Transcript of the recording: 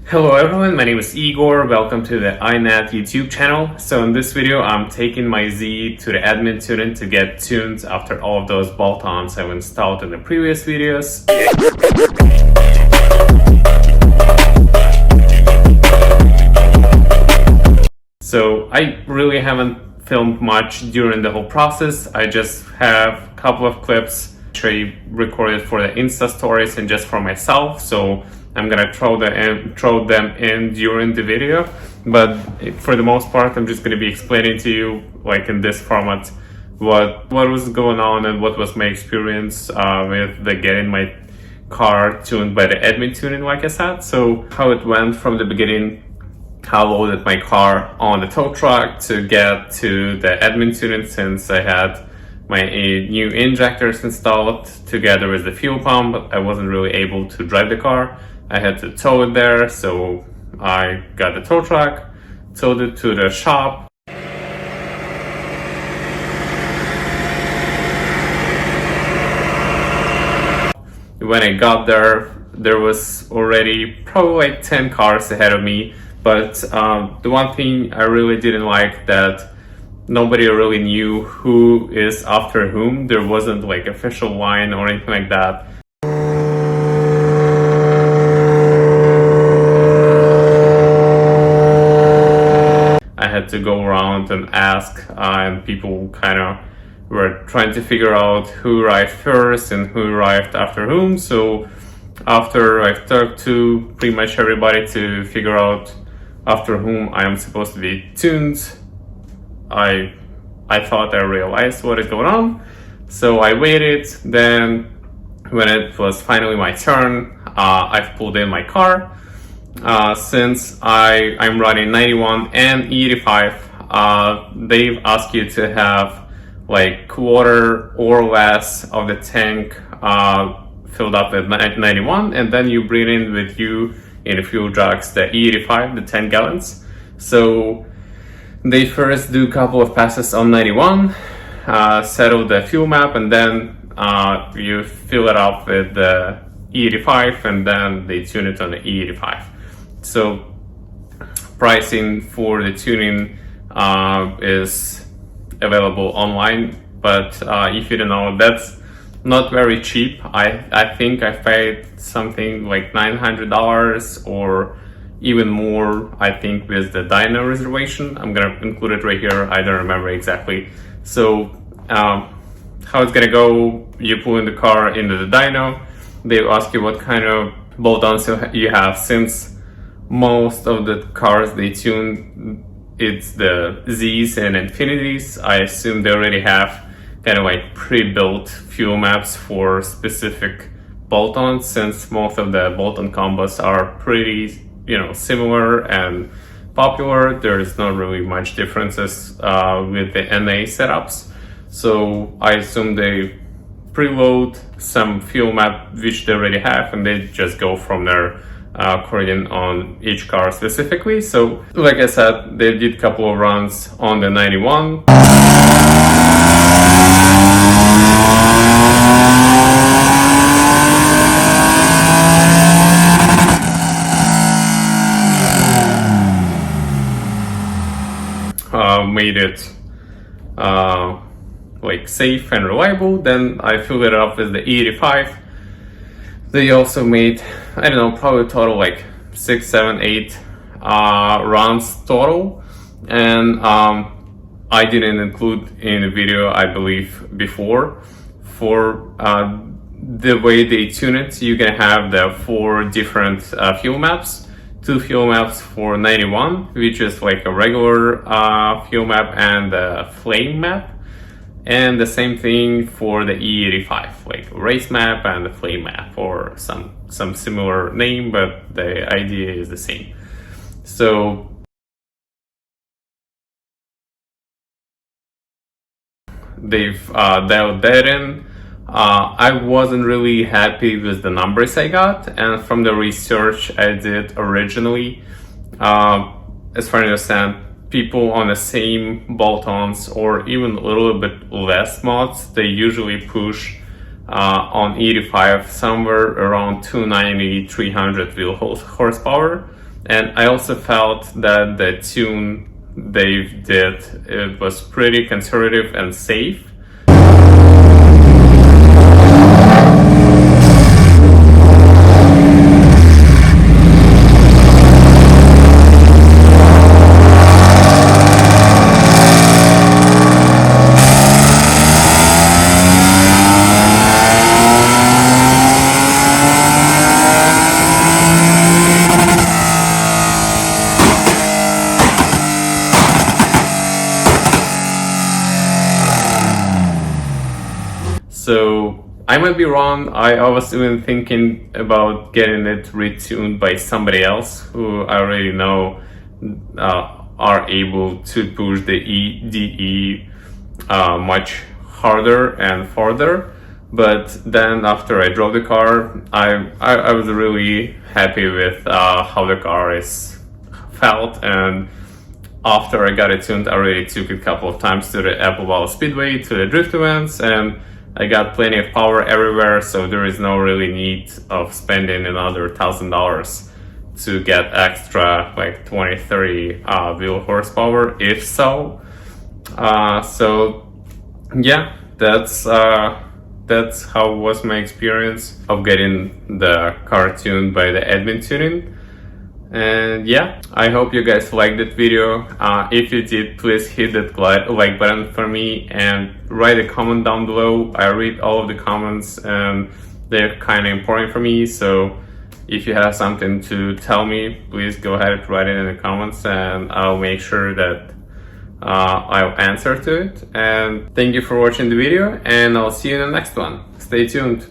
Hello everyone, my name is Igor. Welcome to the iNet YouTube channel. So in this video, I'm taking my Z to the Admintuning to get tuned after all of those bolt-ons I've installed in the previous videos. So I really haven't filmed much during the whole process. I just have a couple of clips I recorded for the Insta stories and just for myself. So I'm gonna throw them in during the video, but for the most part, I'm just gonna be explaining to you, like in this format, what was going on and what was my experience with getting my car tuned by the Admintuning, like I said. So how it went from the beginning, how I loaded my car on the tow truck to get to the Admintuning, since I had my new injectors installed together with the fuel pump, but I wasn't really able to drive the car. I had to tow it there, so I got the tow truck, towed it to the shop. When I got there, there was already probably like 10 cars ahead of me, but the one thing I really didn't like, that nobody really knew who is after whom. There wasn't like official line or anything like that. To go around and ask, and people kind of were trying to figure out who arrived first and who arrived after whom. So after I've talked to pretty much everybody to figure out after whom I am supposed to be tuned, I thought I realized what is going on. So I waited. Then when it was finally my turn, I've pulled in my car. Since I'm running 91 and e85, they've asked you to have like quarter or less of the tank filled up with 91, and then you bring in with you in the fuel jugs the e85, the 10 gallons. So they first do a couple of passes on 91, settle the fuel map, and then you fill it up with the e85, and then they tune it on the e85. So pricing for the tuning is available online, but if you don't know, that's not very cheap. I think I paid something like $900 or even more, I think, with the Dyno reservation. I'm gonna include it right here, I don't remember exactly. So how it's gonna go, you pull in the car into the Dyno, they ask you what kind of bolt-ons you have. Since most of the cars they tune, it's the Z's and Infinities, I assume they already have kind of like pre-built fuel maps for specific bolt-ons, since most of the bolt-on combos are pretty, similar and popular. There is not really much differences with the NA setups. So I assume they preload some fuel map which they already have, and they just go from there according on each car specifically. So like I said, they did a couple of runs on the 91. Made it like safe and reliable. Then I filled it up with the e85. They also made, I don't know, probably total like 6, 7, 8 runs total, and I didn't include in the video, I believe, before, for the way they tune it. You're gonna have the 4 different fuel maps. 2 fuel maps for 91, which is like a regular fuel map and a flame map, and the same thing for the e85, like a race map and the flame map, or some similar name, but the idea is the same. So they've dialed that in. I wasn't really happy with the numbers I got, and from the research I did originally, as far as I understand, people on the same bolt-ons or even a little bit less mods, they usually push on e85 somewhere around 290, 300 wheel horsepower. And I also felt that the tune they did, it was pretty conservative and safe. So I might be wrong. I was even thinking about getting it retuned by somebody else who I already know are able to push the EDE much harder and farther. But then after I drove the car, I was really happy with how the car is felt. And after I got it tuned, I already took it a couple of times to the Apple Valley Speedway, to the drift events, and I got plenty of power everywhere, so there is no really need of spending another $1,000 to get extra like 20-30 wheel horsepower, if so. So yeah, that's how was my experience of getting the car tuned by the Admintuning. And yeah, I hope you guys liked that video. If you did, please hit that like button for me and write a comment down below. I read all of the comments and they're kind of important for me. So if you have something to tell me, please go ahead and write it in the comments and I'll make sure that I'll answer to it. And thank you for watching the video and I'll see you in the next one. Stay tuned.